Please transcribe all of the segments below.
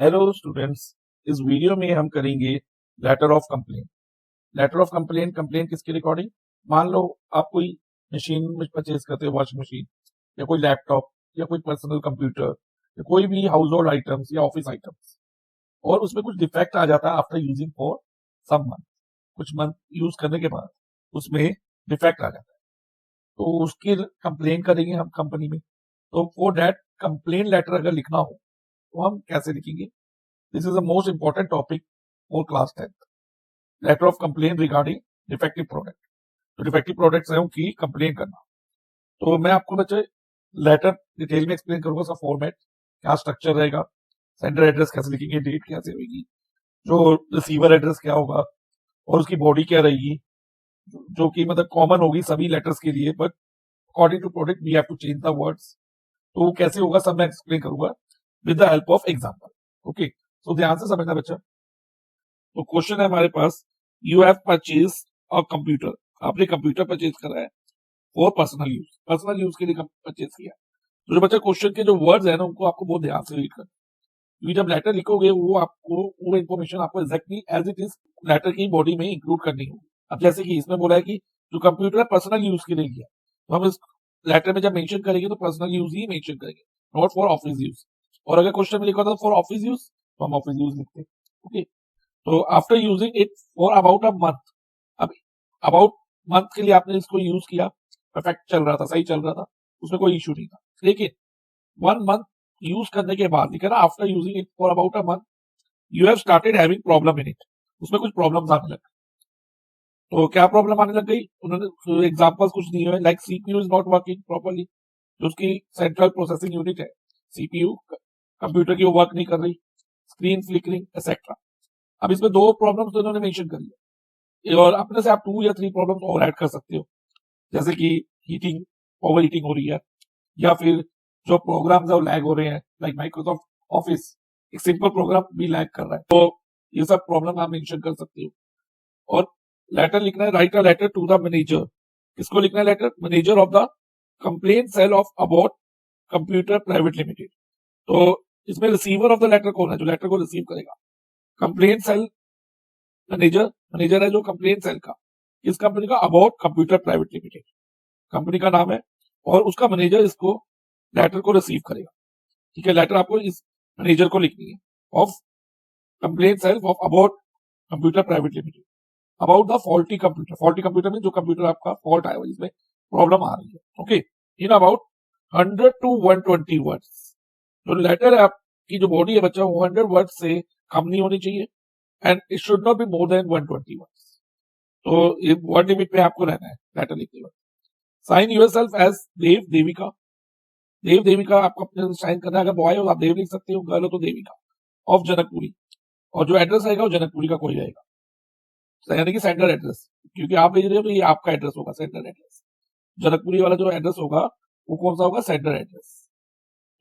Hello students, इस video में हम करेंगे letter of complaint. Letter of complaint, complaint किसकी रिकॉर्डिंग। मान लो आप कोई मशीन में परचेज करते हो, वॉशिंग मशीन या कोई लैपटॉप या कोई पर्सनल कंप्यूटर या कोई भी हाउस होल्ड आइटम्स या ऑफिस आइटम्स, और उसमें कुछ डिफेक्ट आ जाता है after using for some month. कुछ मंथ यूज करने के बाद उसमें डिफेक्ट आ जाता है, तो उसकी कंप्लेन करेंगे हम कंपनी में। तो फॉर दैट कंप्लेन लेटर अगर लिखना हो तो हम कैसे लिखेंगे। This is the most important topic for class 10th। Letter of complain regarding defective product. तो डिफेक्टिव प्रोडक्ट्स है उनकी कंप्लेन करना। तो मैं आपको बच्चे लेटर डिटेल में एक्सप्लेन करूंगा, उसका फॉर्मेट क्या स्ट्रक्चर रहेगा, सेंडर एड्रेस कैसे लिखेंगे, डेट कैसे होगी, जो रिसीवर एड्रेस क्या होगा और उसकी बॉडी क्या रहेगी, जो कि मतलब कॉमन होगी सभी लेटर्स के लिए, but according to product we have to change the words. तो वो कैसे होगा सब मैं एक्सप्लेन करूंगा with the help of example. Okay, तो ध्यान से समझना बच्चा। तो क्वेश्चन है हमारे पास, you have purchase a computer. आपने कंप्यूटर परचेज करा है for personal use, personal use के लिए परचेज किया। तो जो बच्चा क्वेश्चन के जो वर्ड्स है ना उनको आपको बहुत ध्यान से रीड करना, क्योंकि जब लेटर लिखोगे वो आपको वो इन्फॉर्मेशन आपको exactly as it is letter की बॉडी में इंक्लूड करनी होगी। अब जैसे कि इसमें बोला है कि जो कंप्यूटर पर्सनल यूज के लिए लिया, तो हम इस लेटर में जब मेंशन करेंगे तो पर्सनल यूज ही मेंशन करेंगे, नॉट फॉर ऑफिस यूज। और अगर क्वेश्चन में लिखा था फॉर ऑफिस यूज तो हम ऑफिस यूज लिखते हैं। ओके, तो after using it for about a month, अब अबाउट मंथ के लिए आपने इसको यूज किया, परफेक्ट चल रहा था, सही चल रहा था, उसमें कोई इश्यू नहीं था। लेकिन 1 मंथ यूज करने के बाद लिखा ना, after using it for about a month you have started having problem in it, उसमें कुछ प्रॉब्लम्स आने लग गई। तो क्या प्रॉब्लम आने लग गई, उन्होंने एग्जांपल्स कुछ दिए हुए, like CPU is not working properly, जो उसकी सेंट्रल प्रोसेसिंग यूनिट है सीपीयू, कंप्यूटर की वो वर्क नहीं कर रही, स्क्रीन फ्लिकरिंग एक्सेट्रा। अब इसमें 2 प्रॉब्लम्स तो इन्होंने मेंशन करी है, और अपने से आप 2 या 3 प्रॉब्लम्स और ऐड कर सकते हो, जैसे कि हीटिंग, ओवर हीटिंग हो रही है, या फिर जो प्रोग्राम्स है वो लैग हो रहे हैं, लाइक माइक्रोसॉफ्ट ऑफिस एक सिंपल प्रोग्राम भी लैग कर रहा है। तो ये सब प्रॉब्लम आप मेंशन कर सकते हो। और लेटर लिखना है, write a letter to the manager. किसको लिखना है letter, manager of the complaint cell of about computer private limited. तो इसमें रिसीवर ऑफ द लेटर कौन है, जो लेटर को रिसीव करेगा, कंप्लेंट सेल मैनेजर, मैनेजर है जो कंप्लेंट सेल का, इस कंपनी का, about computer private limited company का नाम है, और उसका मैनेजर इसको लेटर को रिसीव करेगा। ठीक है, लेटर आपको इस मैनेजर को लिखनी है, of complaint self of about computer private limited about the faulty computer. Faulty computer में जो कंप्यूटर आपका फॉल्ट आया हुआ, जिसमें प्रॉब्लम आ रही है। Okay, in about 100 to 120 words. जो लेटर है आपकी जो बॉडी है बच्चा, वो 100 वर्ड से कम नहीं होनी चाहिए, and it should not be more than 120 words. तो ये वर्ड लिमिट पे आपको रहना है लेटर लिखते वक्त। साइन यूरसेल्फ एज देव देविका। देव देविका आपको अपने साइन करना है, अगर बॉय हो आप देव लिख सकते हो, गर्ल हो तो देविका, ऑफ जनकपुरी। और जो एड्रेस रहेगा वो जनकपुरी का कोई रहेगा, यानी कि सेंटर एड्रेस, क्योंकि आप भेज रहे हो तो ये आपका एड्रेस होगा, सेंटर एड्रेस। जनकपुरी वाला जो एड्रेस होगा वो कौन सा होगा, सेंटर एड्रेस।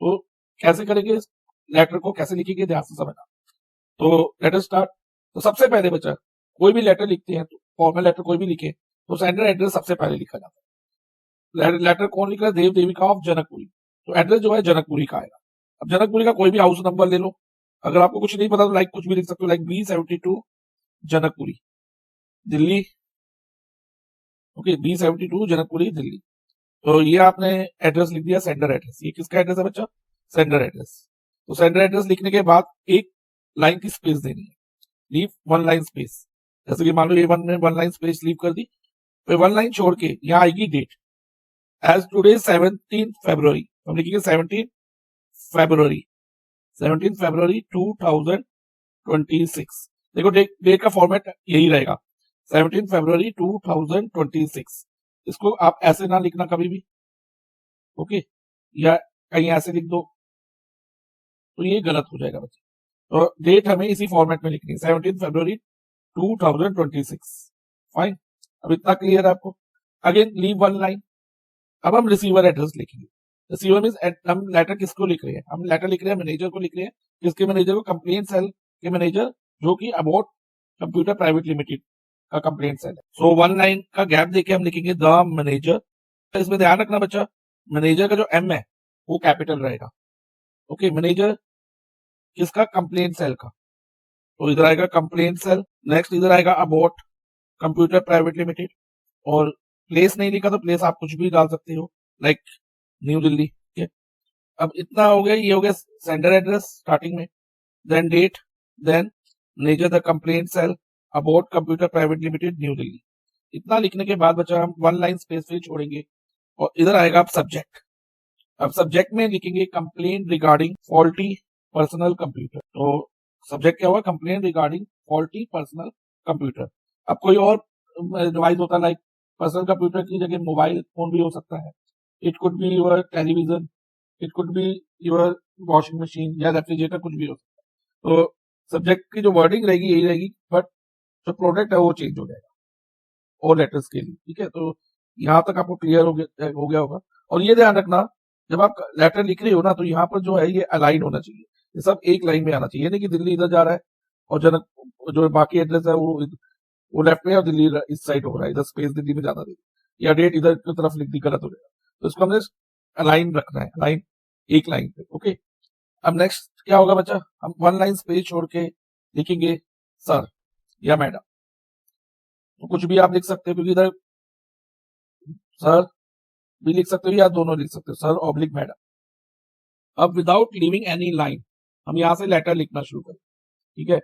तो कैसे करेंगे इस लेटर को, कैसे लिखेंगे, ध्यान से समझना। तो लेटर स्टार्ट। तो सबसे पहले बच्चा कोई भी लेटर लिखते हैं, तो फॉर्मल लेटर कोई भी लिखे तो सेंटर एड्रेस सबसे पहले लिखा जाता है। लेटर कौन लिख रहा है, देव देविका ऑफ जनकपुरी, तो एड्रेस जो है जनकपुरी का आएगा। अब जनकपुरी का कोई भी हाउस नंबर ले लो, अगर आपको कुछ नहीं पता तो लाइक कुछ भी लिख सकते हो, like B72 Janakpuri Delhi. Okay, B72 Janakpuri Delhi. तो ये आपने एड्रेस लिख दिया, सेंडर एड्रेस। ये किसका एड्रेस है बच्चा, सेंडर एड्रेस। तो सेंडर एड्रेस लिखने के बाद एक लाइन की स्पेस देनी है, लीव 1 लाइन स्पेस। जैसे कि मान लो ये 1 लाइन स्पेस लीव कर दी, फिर 1 लाइन छोड़ के यहाँ आएगी डेट, एज टुडे 17 फरवरी। हम लिखेंगे 17 फरवरी, 17 फरवरी 2026। देखो डेट का फॉर्मेट यही रहेगा, 17 फरवरी 2026। इसको आप ऐसे ना लिखना कभी भी, ओके, या कहीं ऐसे लिख दो तो ये गलत हो जाएगा बच्चे। तो डेट हमें इसी फॉर्मेट में लिखनी है, 17 फरवरी 2026। फाइन, अब इतना क्लियर है आपको। Again leave 1 line. अब हम रिसीवर एड्रेस लिखेंगे। रिसीवर मींस हम लेटर किसको लिख रहे हैं, हम लेटर लिख रहे हैं मैनेजर को लिख रहे हैं। किसके मैनेजर को, कंप्लेंट सेल के मैनेजर, जो कि अबाउट कंप्यूटर प्राइवेट लिमिटेड का कंप्लेंट सेल है। सो 1 लाइन का गैप देके हम लिखेंगे द मैनेजर। इसमें ध्यान रखना बच्चा, मैनेजर का जो एम है वो कैपिटल रहेगा। ओके, मैनेजर किसका, कंप्लेन सेल का। तो इधर आएगा कंप्लेन सेल, नेक्स्ट इधर आएगा अबाउट कंप्यूटर प्राइवेट लिमिटेड, और प्लेस नहीं लिखा तो प्लेस आप कुछ भी डाल सकते हो, लाइक न्यू दिल्ली। अब इतना हो गया, ये हो गया सेंडर एड्रेस स्टार्टिंग में, then date, then nature the complaint cell, about computer private limited New Delhi. इतना लिखने के बाद बच्चा हम वन लाइन स्पेस फिल छोड़ेंगे, और इधर आएगा अब सब्जेक्ट। अब सब्जेक्ट में लिखेंगे complain regarding faulty personal computer. तो सब्जेक्ट क्या हुआ, complain regarding faulty personal computer. अब कोई और डिवाइस होता है, लाइक पर्सनल कंप्यूटर की जगह मोबाइल फोन भी हो सकता है, it could be your television, it could be your washing machine या रेफ्रिजरेटर, कुछ भी हो सकता है। तो सब्जेक्ट की जो वर्डिंग रहेगी यही रहेगी, बट जो प्रोडक्ट है वो चेंज हो जाएगा और लेटर्स के लिए, ठीक है। तो यहाँ तक आपको क्लियर हो गया होगा। और ये ध्यान रखना, जब आप लेटर लिख रहे हो ना, तो यहाँ पर जो है ये अलाइन होना चाहिए, ये सब एक लाइन में आना चाहिए, नहीं कि दिल्ली इधर जा रहा है और जनक जो बाकी एड्रेस है वो लेफ्ट में और दिल्ली इस साइड हो रहा है, इधर स्पेस दिल्ली में ज्यादा दे, या डेट इधर की तरफ लिख दी, गलत हो जाएगा। तो इसको हमने अलाइन रखना है, लाइन एक लाइन पे, ओके। अब नेक्स्ट क्या होगा बच्चा, हम वन लाइन स्पेस छोड़ के लिखेंगे सर या मैडम। तो कुछ भी आप लिख सकते हो, क्योंकि इधर सर भी लिख सकते हो या दोनों लिख सकते हो, सर ऑब्लिक मैडम। अब विदाउट लीविंग एनी लाइन हम यहां से लेटर लिखना शुरू करें, ठीक है।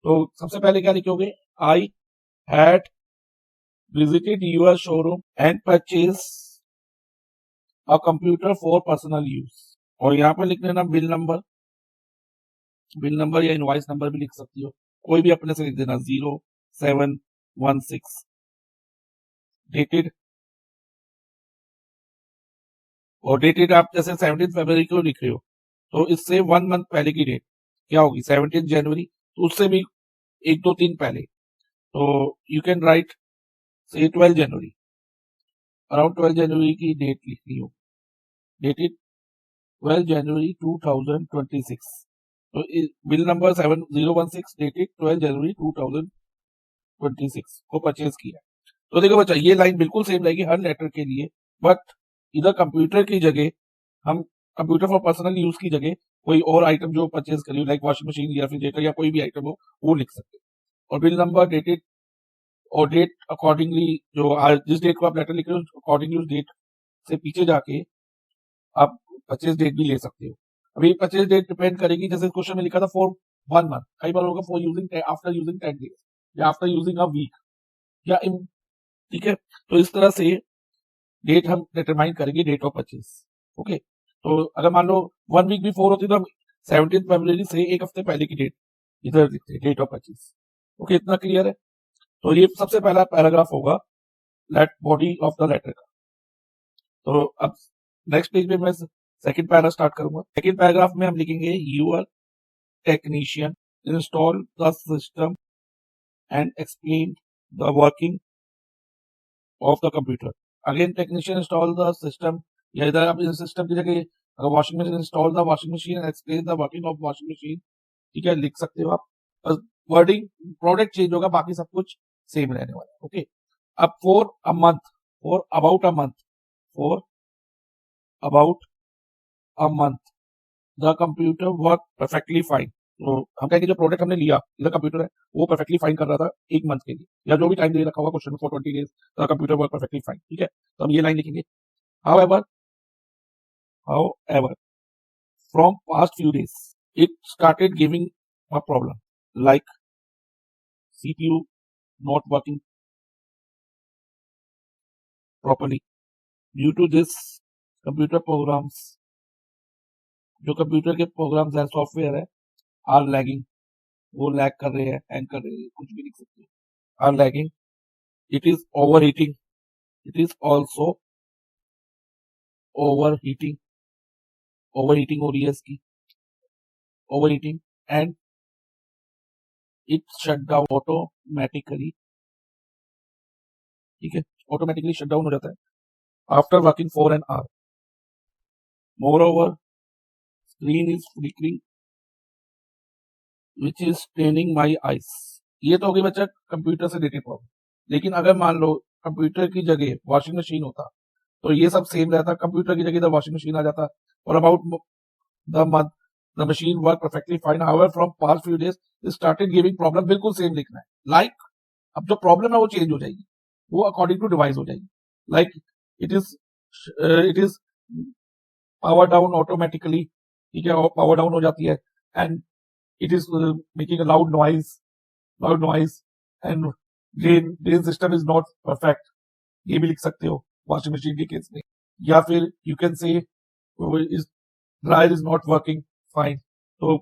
तो सबसे पहले क्या लिखोगे, I had visited your showroom and purchase a computer for personal use. और यहाँ पर लिख लेना बिल नंबर या इनवॉइस नंबर भी लिख सकती हो, कोई भी अपने से लिख देना, 0716, डेटेड, और डेटेड आप जैसे 17 फरवरी को लिख रहे हो, तो इससे 1 मंथ पहले की डेट क्या होगी, 17 जनवरी, तो उससे भी 1 2 3 पहले, तो यू कैन राइट से 12 जनवरी, अराउंड 12 जनवरी की डेट लिखनी हो, डेटेड 12 जनवरी 2026। तो बिल नंबर 7016 डेटेड 12 जनवरी 2026 को परचेज किया। तो देखो बच्चा, ये लाइन बिल्कुल सेम रहेगी हर लेटर के लिए, बट इधर कंप्यूटर की जगह हम कंप्यूटर फॉर पर्सनल यूज की जगह कोई और आइटम जो परचेज करिए, लाइक वॉशिंग मशीन या रेफ्रिजरेटर या कोई भी आइटम हो, वो लिख सकते हो। और बिल नंबर, डेटेड, और डेट अकॉर्डिंगली, जो जिस डेट को आप लेटर लिख रहे हो अकॉर्डिंगली उस डेट से पीछे जाके आप परचेज डेट भी ले सकते हो। अभी परचेज डेट डिपेंड करेगी, जैसे क्वेश्चन में लिखा था फॉर 1 मंथ, कई बार होगा for using after using 10 days या आफ्टर यूजिंग अ वीक या इन, ठीक है। तो इस तरह से डेट हम डिटरमाइन करेंगे, डेट ऑफ परचेज, ओके। तो अगर मान लो 1 वीक बिफोर होती तो हम 17 फरवरी से 1 हफ्ते पहले की डेट इधर लिखते, डेट ऑफ परचेज, ओके। इतना क्लियर है। तो ये सबसे पहला पैराग्राफ होगा बॉडी ऑफ द लेटर का। तो अब नेक्स्ट पेज पे मैं सेकंड पैराग्राफ स्टार्ट करूंगा। सेकंड पैराग्राफ में हम लिखेंगे your technician install the system and explain the working of the computer. Again technician install the system, या इधर आप इस सिस्टम की जगह अगर washing machine, install the washing machine and explain the working of washing machine, ठीक है, लिख सकते हो आप। बस वर्डिंग, प्रोडक्ट चेंज होगा, बाकी सब कुछ सेम रहने वाला है, ओके। अब for a month, for about a month, for about a month the computer work perfectly fine. तो हम कहेंगे जो प्रोडक्ट हमने लिया, इधर कंप्यूटर है, वो परफेक्टली फाइन कर रहा था 1 मंथ के लिए, या जो भी टाइम दे रखा होगा question for 20 days the computer work perfectly fine, ठीक है। तो हम ये लाइन लिखेंगे, however from past few days it started giving a problem, like CPU not working properly. Due to this, computer programs, जो कंप्यूटर के प्रोग्राम्स हैं, software है, आर लैगिंग, वो लैग कर रहे हैं, हैंग कर रहे हैं, कुछ भी लिख सकते हो, are lagging, it is overheating, it is also overheating, overheating हो रही है इसकी, overheating, and it shut down automatically, ठीक है, ऑटोमेटिकली शट डाउन हो जाता है after working for an hour. Moreover, screen is flickering which is straining my eyes। ये तो हो गई बच्चा कंप्यूटर से रिलेटेड प्रॉब्लम। लेकिन अगर मान लो कंप्यूटर की जगह वॉशिंग मशीन होता तो ये सब सेम रहता, कंप्यूटर की जगह वॉशिंग मशीन आ जाता, और about the month the machine work perfectly fine, however from past few days it started giving problem. बिल्कुल सेम लिखना है, लाइक अब जो प्रॉब्लम है वो चेंज हो जाएगी, वो अकॉर्डिंग टू डिवाइस हो जाएगी। Like it is power down automatically, ठीक है, पावर डाउन हो जाती है, and it is making a loud noise and drain system is not perfect. ये भी लिख सकते हो वॉशिंग मशीन के केस में। या फिर you can say dryer is not working fine. तो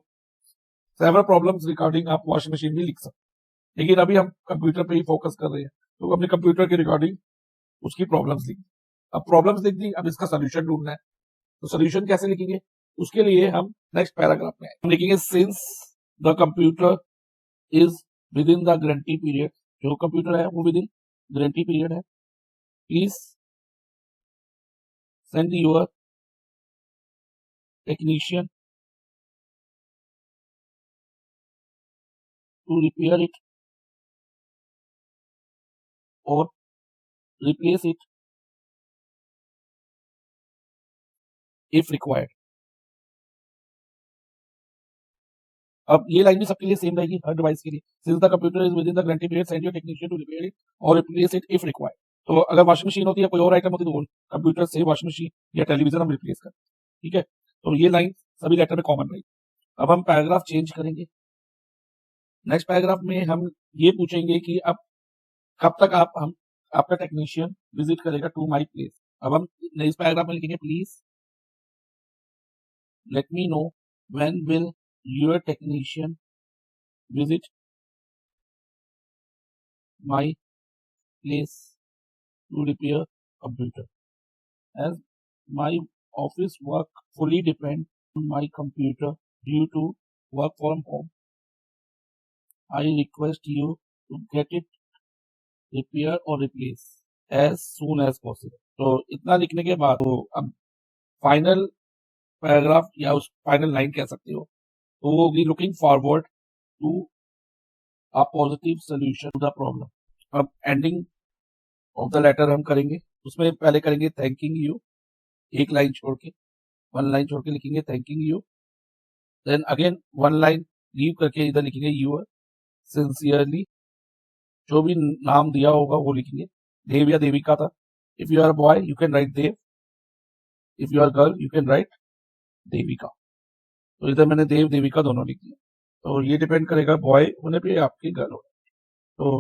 सेवरल प्रॉब्लम्स रिगार्डिंग आप वॉशिंग मशीन भी लिख सकते हो, लेकिन अभी हम कंप्यूटर पे ही फोकस कर रहे हैं, तो अपने कंप्यूटर के रिगार्डिंग उसकी प्रॉब्लम्स लिख दी। अब प्रॉब्लम्स लिख दी, अब इसका सोल्यूशन ढूंढना है। तो सोल्यूशन कैसे लिखेंगे, उसके लिए हम नेक्स्ट पैराग्राफ में हम लिखेंगे since the computer is within the guarantee period, जो कंप्यूटर है वो विद इन गारंटी पीरियड है, please send your technician to repair it or replace it if required। अब ये लाइन भी सबके लिए सेम रहेगी, हर डिवाइस के लिए। Since the computer is within the guarantee period send your technician to repair it और रिप्लेस इट इफ रिक्वायर्ड। तो अगर वॉशिंग मशीन होती है, कोई और आइटम होती है, तो कंप्यूटर से वॉशिंग मशीन या टेलीविजन हम रिप्लेस करते हैं, ठीक है। तो ये लाइन सभी लेटर में कॉमन रहेगी। अब हम पैराग्राफ चेंज करेंगे। नेक्स्ट पैराग्राफ में हम ये पूछेंगे कि अब कब तक आपका टेक्नीशियन विजिट करेगा टू माई प्लेस। अब हम इस पैराग्राफ में लिखेंगे please let me know when will your technician visit my place to repair computer, as my office work fully depend on my computer due to work from home। I request you to get it repair or replace as soon as possible। तो इतना लिखने के बाद तो अब final paragraph या उस final line कह सकते हो, तो वो होगी looking forward to a positive solution to the problem। अब एंडिंग ऑफ द लेटर हम करेंगे, उसमें पहले करेंगे थैंकिंग यू, एक लाइन छोड़ के, वन लाइन छोड़ के लिखेंगे thanking you, then again one line leave करके इधर लिखेंगे यूर सिंसियरली, जो भी नाम दिया होगा वो लिखेंगे, देव या देविका था। If you are boy you can write Dev, if you are girl you can write Devika. तो इधर मैंने देव देविका दोनों लिख दिया। तो ये डिपेंड करेगा बॉय होने पे आपके गर्ल होने।